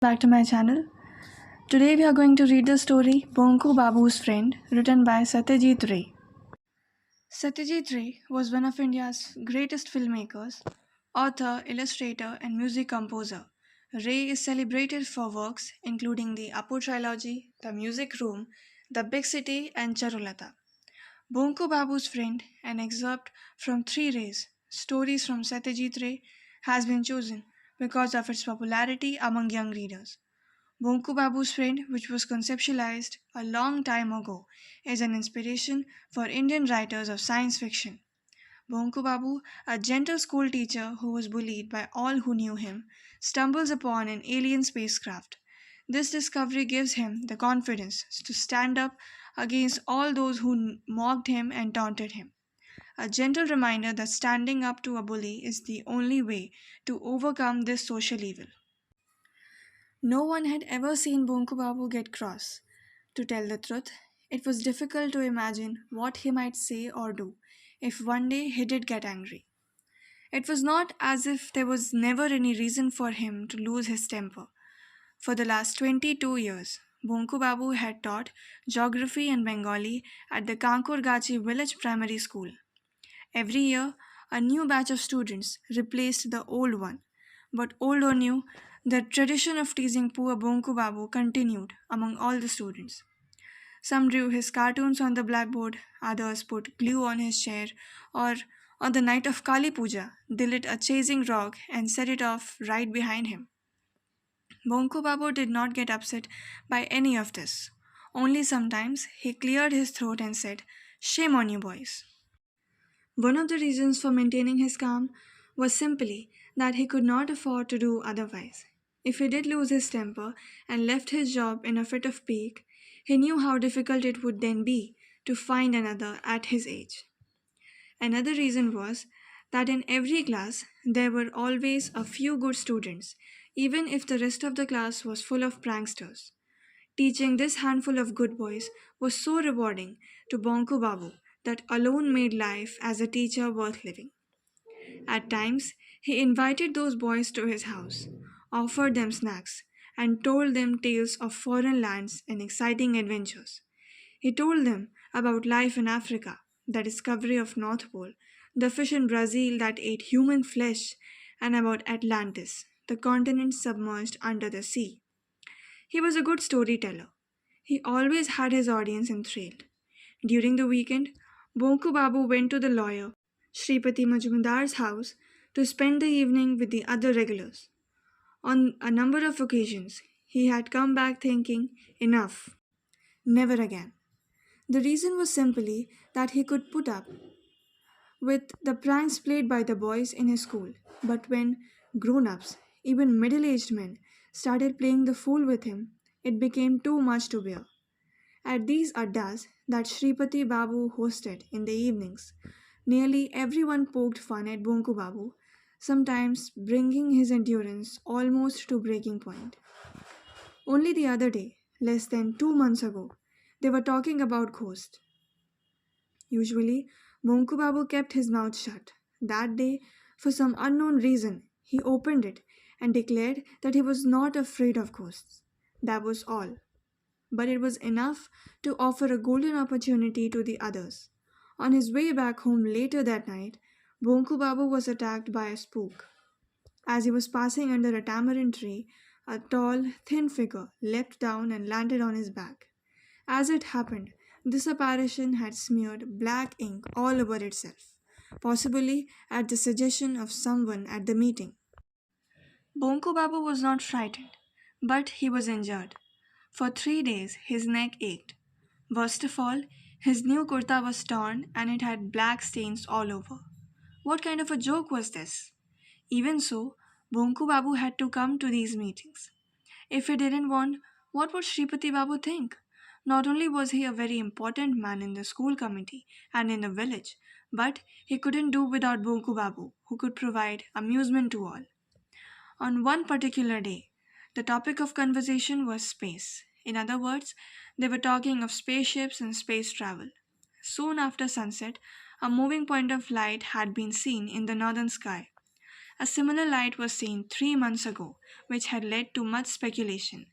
Back to my channel. Today we are going to read the story Bonku Babu's Friend, written by Satyajit Ray. Satyajit Ray was one of India's greatest filmmakers, author, illustrator, and music composer. Ray is celebrated for works including the Apu trilogy, The Music Room, The Big City, and Charulata. Bonku Babu's Friend, an excerpt from Three Rays, Stories from Satyajit Ray, has been chosen because of its popularity among young readers. Bonku Babu's Friend, which was conceptualized a long time ago, is an inspiration for Indian writers of science fiction. Bonku Babu, a gentle school teacher who was bullied by all who knew him, stumbles upon an alien spacecraft. This discovery gives him the confidence to stand up against all those who mocked him and taunted him. A gentle reminder that standing up to a bully is the only way to overcome this social evil. No one had ever seen Bonku Babu get cross. To tell the truth, it was difficult to imagine what he might say or do if one day he did get angry. It was not as if there was never any reason for him to lose his temper. For the last 22 years, Bonku Babu had taught geography and Bengali at the Kankurgachi village primary school. Every year, a new batch of students replaced the old one, but old or new, the tradition of teasing poor Bonku Babu continued among all the students. Some drew his cartoons on the blackboard, others put glue on his chair, or on the night of Kali Puja, they lit a chasing rock and set it off right behind him. Bonku Babu did not get upset by any of this. Only sometimes he cleared his throat and said, "Shame on you, boys." One of the reasons for maintaining his calm was simply that he could not afford to do otherwise. If he did lose his temper and left his job in a fit of pique, he knew how difficult it would then be to find another at his age. Another reason was that in every class there were always a few good students, even if the rest of the class was full of pranksters. Teaching this handful of good boys was so rewarding to Bonku Babu that alone made life as a teacher worth living. At times, he invited those boys to his house, offered them snacks, and told them tales of foreign lands and exciting adventures. He told them about life in Africa, the discovery of North Pole, the fish in Brazil that ate human flesh, and about Atlantis, the continent submerged under the sea. He was a good storyteller. He always had his audience enthralled. During the weekend, Bonku Babu went to the lawyer, Shripati Majumdar's house to spend the evening with the other regulars. On a number of occasions, he had come back thinking, enough, never again. The reason was simply that he could put up with the pranks played by the boys in his school. But when grown ups, even middle aged men, started playing the fool with him, it became too much to bear. At these addas that Shripati Babu hosted in the evenings, nearly everyone poked fun at Bonku Babu, sometimes bringing his endurance almost to breaking point. Only the other day, less than 2 months ago, they were talking about ghosts. Usually, Bonku Babu kept his mouth shut. That day, for some unknown reason, he opened it and declared that he was not afraid of ghosts. That was all. But it was enough to offer a golden opportunity to the others. On his way back home later that night, Bonku Babu was attacked by a spook. As he was passing under a tamarind tree, a tall, thin figure leapt down and landed on his back. As it happened, this apparition had smeared black ink all over itself, possibly at the suggestion of someone at the meeting. Bonku Babu was not frightened, but he was injured. For 3 days his neck ached. Worst of all, his new kurta was torn and it had black stains all over. What kind of a joke was this? Even so, Bonku Babu had to come to these meetings. If he didn't want, what would Shripati Babu think? Not only was he a very important man in the school committee and in the village, but he couldn't do without Bonku Babu, who could provide amusement to all. On one particular day, the topic of conversation was space. In other words, they were talking of spaceships and space travel. Soon after sunset, a moving point of light had been seen in the northern sky. A similar light was seen 3 months ago, which had led to much speculation.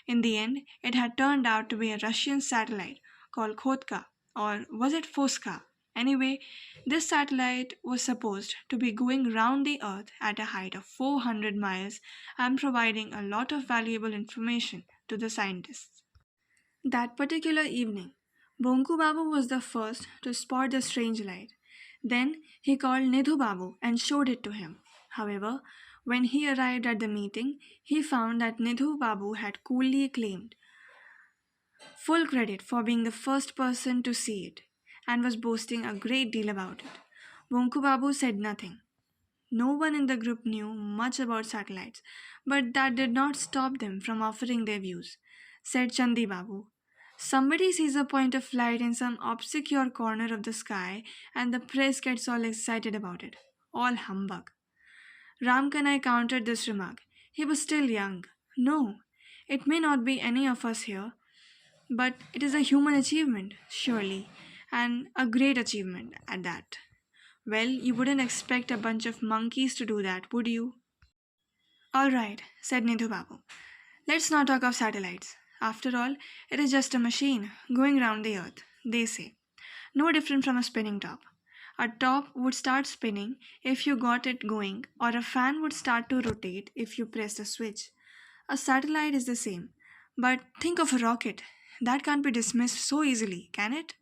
In the end, it had turned out to be a Russian satellite called Khotka, or was it Foska? Anyway, this satellite was supposed to be going round the Earth at a height of 400 miles and providing a lot of valuable information to the scientists. That particular evening, Bonku Babu was the first to spot the strange light. Then he called Nidhu Babu and showed it to him. However, when he arrived at the meeting, he found that Nidhu Babu had coolly claimed full credit for being the first person to see it and was boasting a great deal about it. Bonku Babu said nothing. No one in the group knew much about satellites, but that did not stop them from offering their views, said Chandi Babu. Somebody sees a point of light in some obscure corner of the sky and the press gets all excited about it. All humbug. Ramkanai countered this remark. He was still young. No, it may not be any of us here, but it is a human achievement, surely, and a great achievement at that. Well, you wouldn't expect a bunch of monkeys to do that, would you? All right, said Nidhu Babu. Let's not talk of satellites. After all, it is just a machine going round the earth, they say. No different from a spinning top. A top would start spinning if you got it going, or a fan would start to rotate if you pressed a switch. A satellite is the same. But think of a rocket. That can't be dismissed so easily, can it?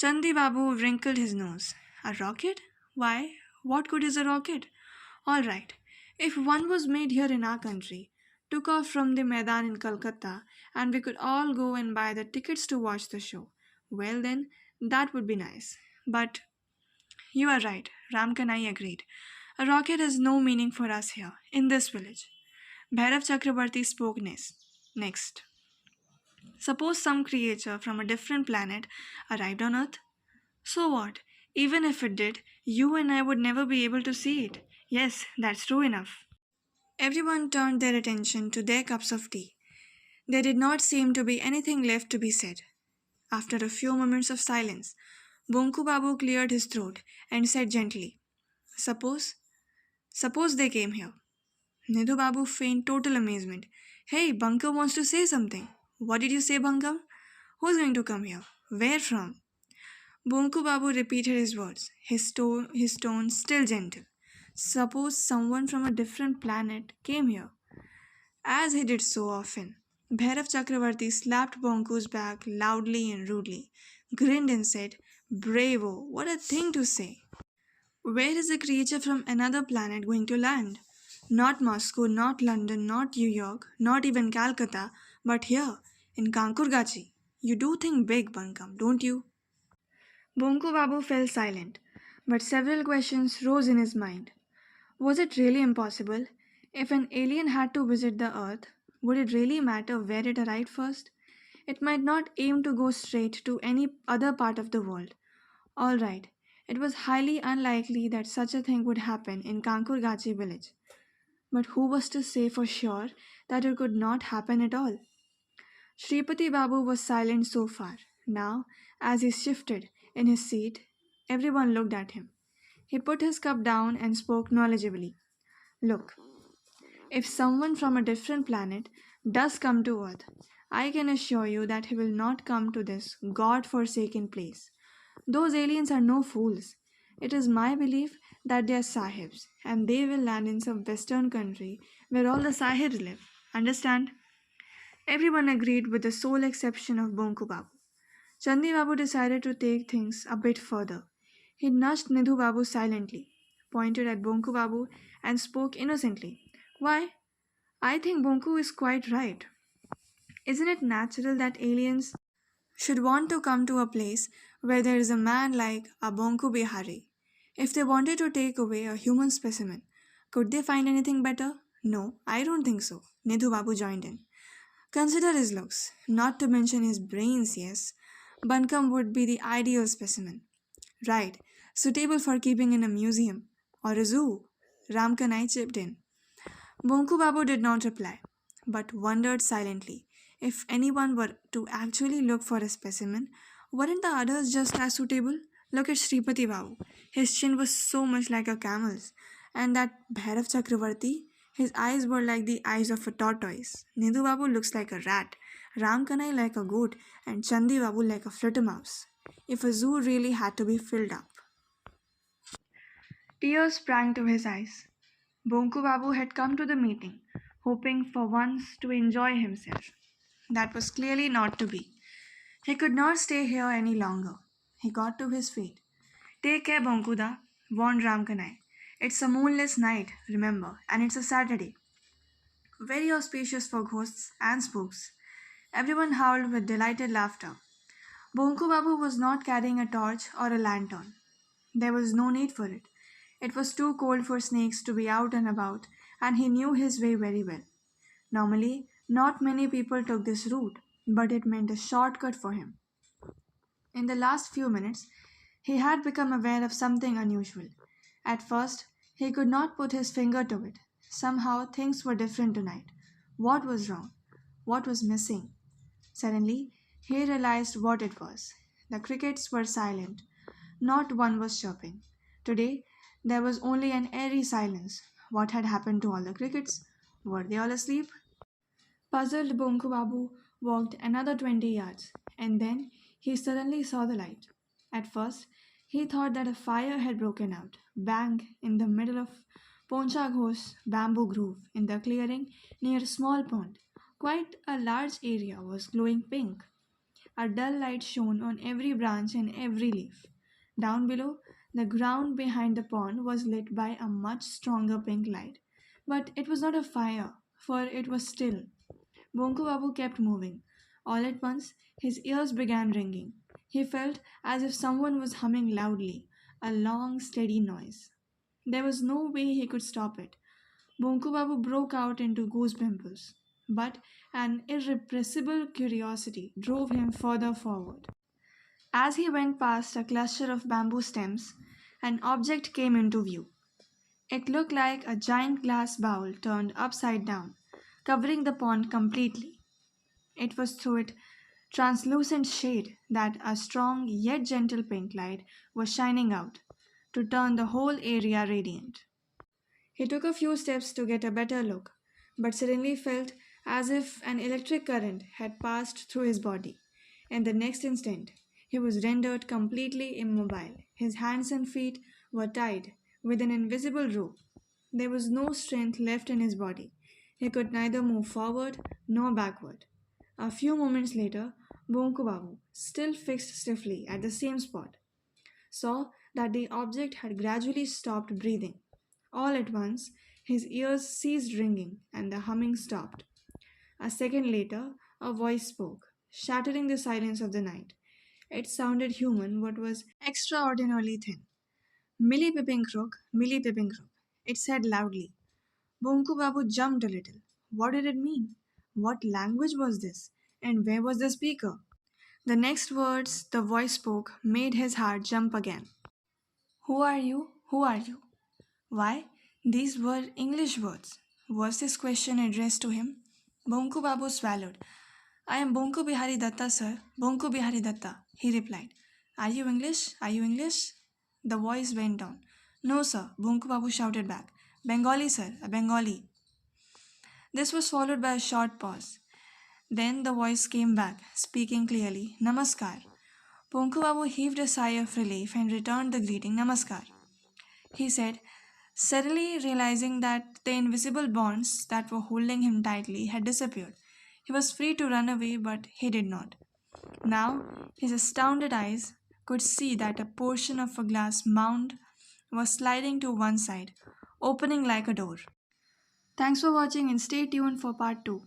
Chandi Babu wrinkled his nose. A rocket? Why, what good is a rocket? All right, if one was made here in our country, took off from the Maidan in Calcutta, and we could all go and buy the tickets to watch the show, well then, that would be nice. But you are right, Ramkanai agreed. A rocket has no meaning for us here, in this village. Bhairav Chakrabarti spoke next. Suppose some creature from a different planet arrived on Earth. So what? Even if it did, you and I would never be able to see it. Yes, that's true enough. Everyone turned their attention to their cups of tea. There did not seem to be anything left to be said. After a few moments of silence, Bonku Babu cleared his throat and said gently, Suppose, suppose they came here. Nidhu Babu feigned total amazement. Hey, Bunker wants to say something. What did you say, Bunkam? Who's going to come here? Where from? Bonku Babu repeated his words, his tone still gentle. Suppose someone from a different planet came here. As he did so often, Bhairav Chakravarti slapped Bonku's back loudly and rudely, grinned and said, Bravo, what a thing to say! Where is a creature from another planet going to land? Not Moscow, not London, not New York, not even Calcutta, but here, in Kankurgachi. You do think big, Bankam, don't you? Bonku Babu fell silent, but several questions rose in his mind. Was it really impossible? If an alien had to visit the Earth, would it really matter where it arrived first? It might not aim to go straight to any other part of the world. All right, it was highly unlikely that such a thing would happen in Kankurgachi village. But who was to say for sure that it could not happen at all? Shripati Babu was silent so far. Now, as he shifted in his seat, everyone looked at him. He put his cup down and spoke knowledgeably. Look, if someone from a different planet does come to Earth, I can assure you that he will not come to this God forsaken place. Those aliens are no fools. It is my belief that they are sahibs and they will land in some western country where all the sahibs live. Understand? Everyone agreed with the sole exception of Bonku Babu. Chandi Babu decided to take things a bit further. He nudged Nidhu Babu silently, pointed at Bonku Babu, and spoke innocently. Why, I think Bonku is quite right. Isn't it natural that aliens should want to come to a place where there is a man like a Bonku Bihari? If they wanted to take away a human specimen, could they find anything better? No, I don't think so. Nidhu Babu joined in. Consider his looks, not to mention his brains, yes. Bankam would be the ideal specimen. Right, suitable for keeping in a museum or a zoo. Ramkanai chipped in. Bonku Babu did not reply, but wondered silently. If anyone were to actually look for a specimen, weren't the others just as suitable? Look at Sripati Babu. His chin was so much like a camel's, And that Bhairav Chakravarti, his eyes were like the eyes of a tortoise. Nidhu Babu looks like a rat, Ram Kanai like a goat, and Chandi Babu like a flittermouse. If a zoo really had to be filled up. Tears sprang to his eyes. Bonku Babu had come to the meeting, hoping for once to enjoy himself. That was clearly not to be. He could not stay here any longer. He got to his feet. Take care, Bonkuda, warned Ramkanai. It's a moonless night, remember, and it's a Saturday. Very auspicious for ghosts and spooks. Everyone howled with delighted laughter. Bonku Babu was not carrying a torch or a lantern. There was no need for it. It was too cold for snakes to be out and about, and he knew his way very well. Normally, not many people took this route, but it meant a shortcut for him. In the last few minutes, he had become aware of something unusual. At first, he could not put his finger to it. Somehow, things were different tonight. What was wrong? What was missing? Suddenly, he realized what it was. The crickets were silent. Not one was chirping. Today, there was only an airy silence. What had happened to all the crickets? Were they all asleep? Puzzled, Bonku Babu walked another 20 yards, and then he suddenly saw the light. At first, he thought that a fire had broken out, bang, in the middle of Poncha Gho's bamboo grove in the clearing near a small pond. Quite a large area was glowing pink. A dull light shone on every branch and every leaf. Down below, the ground behind the pond was lit by a much stronger pink light. But it was not a fire, for it was still. Bonku Babu kept moving. All at once, his ears began ringing. He felt as if someone was humming loudly, a long, steady noise. There was no way he could stop it. Bonku Babu broke out into goose pimples. But an irrepressible curiosity drove him further forward. As he went past a cluster of bamboo stems, an object came into view. It looked like a giant glass bowl turned upside down, covering the pond completely. It was through its translucent shade that a strong yet gentle pink light was shining out, to turn the whole area radiant. He took a few steps to get a better look, but suddenly felt as if an electric current had passed through his body, and the next instant he was rendered completely immobile. His hands and feet were tied with an invisible rope. There was no strength left in his body. He could neither move forward nor backward. A few moments later, Bonku Babu, still fixed stiffly at the same spot, saw that the object had gradually stopped breathing. All at once, his ears ceased ringing and the humming stopped. A second later, a voice spoke, shattering the silence of the night. It sounded human but was extraordinarily thin. Millie Pippin Crook, Millie Pippin Crook. It said loudly. Bonku Babu jumped a little. What did it mean? What language was this? And where was the speaker? The next words the voice spoke made his heart jump again. Who are you? Who are you? Why, these were English words. Was this question addressed to him? Bonku Babu swallowed. I am Bonku Bihari Datta, sir. Bonku Bihari Datta, he replied. Are you English? Are you English? The voice went on. No, sir, Bonku Babu shouted back. Bengali, sir, a Bengali. This was followed by a short pause. Then the voice came back, speaking clearly. Namaskar. Bonku Babu heaved a sigh of relief and returned the greeting Namaskar. He said, suddenly realizing that the invisible bonds that were holding him tightly had disappeared. He was free to run away, but he did not. Now, his astounded eyes could see that a portion of a glass mound was sliding to one side, opening like a door. Thanks for watching and stay tuned for part 2.